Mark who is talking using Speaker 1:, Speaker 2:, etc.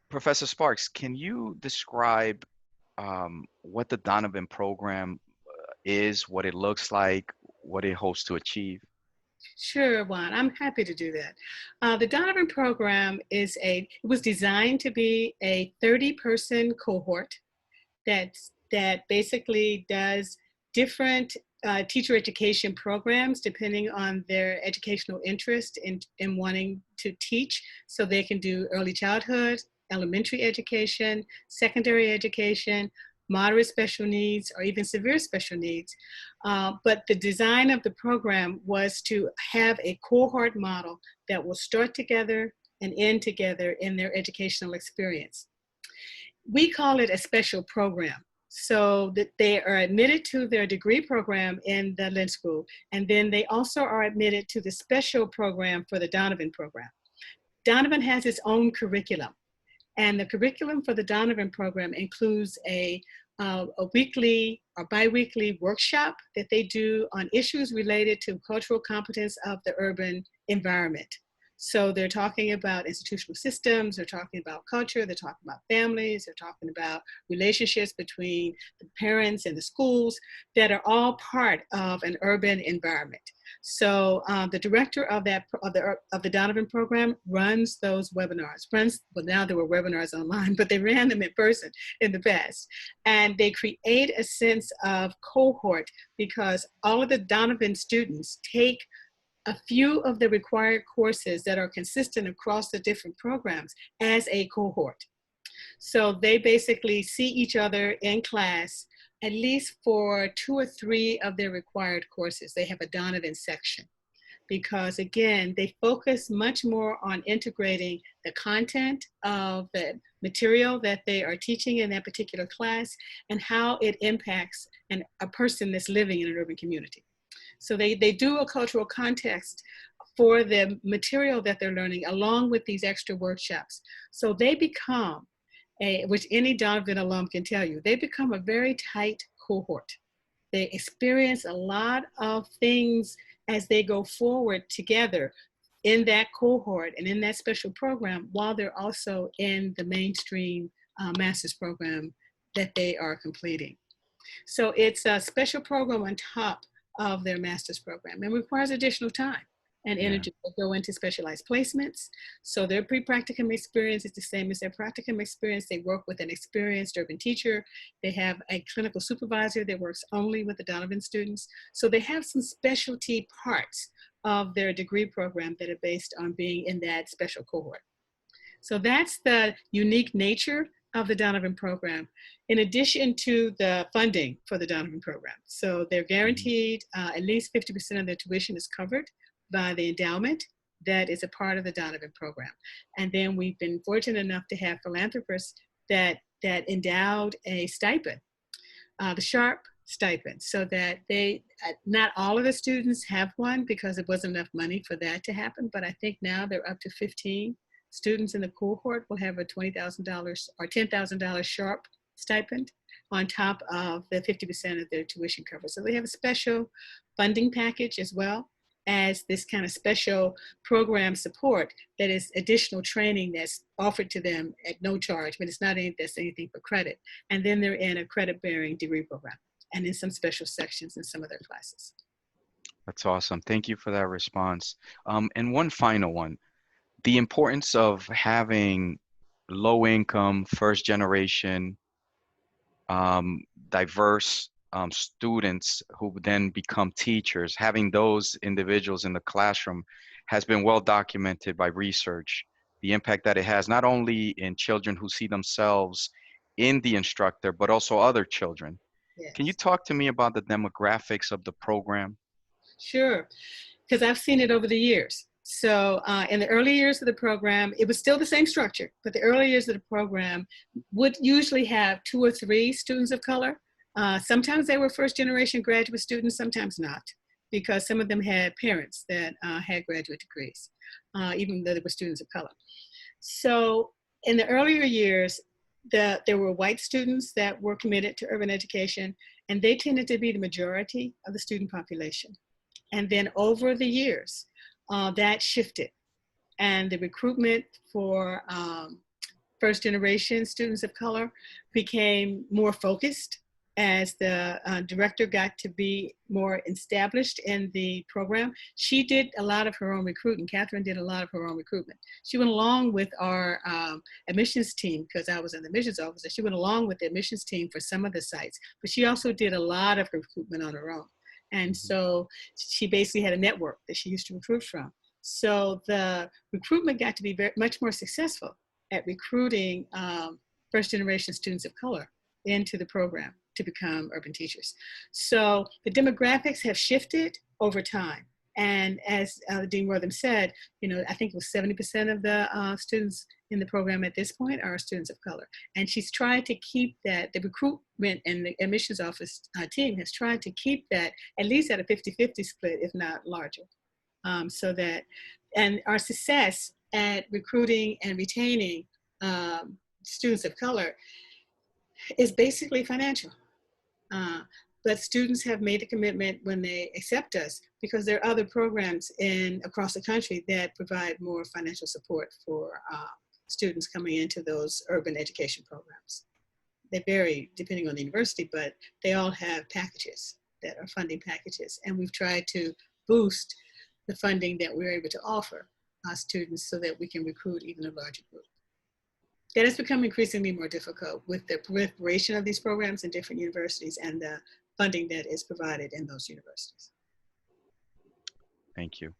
Speaker 1: Professor Sparks, can you describe what the Donovan program is, what it looks like, what it hopes to achieve?
Speaker 2: Sure, Juan. I'm happy to do that. The Donovan program it was designed to be a 30-person cohort that basically does different teacher education programs depending on their educational interest in wanting to teach. So they can do early childhood, elementary education, secondary education, moderate special needs, or even severe special needs. But the design of the program was to have a cohort model that will start together and end together in their educational experience. We call it a special program. So that they are admitted to their degree program in the Lynch School, and then they also are admitted to the special program for the Donovan program. Donovan has its own curriculum, and the curriculum for the Donovan program includes a weekly or biweekly workshop that they do on issues related to cultural competence of the urban environment. So they're talking about institutional systems, they're talking about culture, they're talking about families, they're talking about relationships between the parents and the schools that are all part of an urban environment. So the director of the Donovan program runs those webinars. Well, now there were webinars online, but they ran them in person in the past. And they create a sense of cohort because all of the Donovan students take a few of the required courses that are consistent across the different programs as a cohort. So they basically see each other in class at least for 2 or 3 of their required courses. They have a Donovan section because, again, they focus much more on integrating the content of the material that they are teaching in that particular class and how it impacts a person that's living in an urban community. So they do a cultural context for the material that they're learning along with these extra workshops. So they become, which any Donovan alum can tell you, they become a very tight cohort. They experience a lot of things as they go forward together in that cohort and in that special program while they're also in the mainstream master's program that they are completing. So it's a special program on top of their master's program and requires additional time and
Speaker 1: Yeah.
Speaker 2: energy to go into specialized placements. So their pre-practicum experience is the same as their practicum experience. They work with an experienced urban teacher. They have a clinical supervisor that works only with the Donovan students. So they have some specialty parts of their degree program that are based on being in that special cohort. So that's the unique nature of the Donovan program, in addition to the funding for the Donovan program. So they're
Speaker 1: Mhm.
Speaker 2: guaranteed at least 50% of their tuition is covered by the endowment that is a part of the Donovan program. And then we've been fortunate enough to have philanthropists that endowed a stipend, the Sharp stipend, so that not all of the students have one because it wasn't enough money for that to happen, but I think now they're up to 15 students in the cohort will have a $20,000 or $10,000 Sharp stipend on top of the 50% of their tuition cover. So they have a special funding package as well as this kind of special program support that is additional training that's offered to them at no charge, but it's not anything for credit. And then they're in a credit-bearing degree program and in some special sections in some of their classes.
Speaker 1: That's awesome. Thank you for that response. And one final one, the importance of having low income, first generation, diverse students who then become teachers, having those individuals in the classroom has been well documented by research. The impact that it has not only in children who see themselves in the instructor, but also other children. Can you
Speaker 2: Yes,
Speaker 1: talk to me about the demographics of the program?
Speaker 2: sure. Because I've seen it over the years. So in the early years of the program, it was still the same structure, but the early years of the program would usually have 2 or 3 students of color. Sometimes they were first generation graduate students, sometimes not, because some of them had parents that had graduate degrees, even though they were students of color. So in the earlier years, there were white students that were committed to urban education, and they tended to be the majority of the student population. And then over the years, that shifted. And the recruitment for first generation students of color became more focused as the director got to be more established in the program. She did a lot of her own recruiting. Catherine did a lot of her own recruitment. She went along with our admissions team, because I was in the admissions office. She went along with the admissions team for some of the sites, but she also did a lot of recruitment on her own. And so she basically had a network that she used to recruit from. So the recruitment got to be much more successful at recruiting first generation students of color into the program to become urban teachers. So the demographics have shifted over time. And as Dean Wortham said, I think it was 70% of the students in the program at this point are students of color. And she's tried to keep that, the recruitment and the admissions office team has tried to keep that at least at a 50-50 split, if not larger. So that, and our success at recruiting and retaining students of color is basically financial. But students have made a commitment when they accept us, because there are other programs across the country that provide more financial support for students coming into those urban education programs. They vary depending on the university, but they all have packages that are funding packages. And we've tried to boost the funding that we're able to offer students so that we can recruit even a larger group. That has become increasingly more difficult with the proliferation of these programs in different universities and the funding that is provided in those universities.
Speaker 1: Thank you.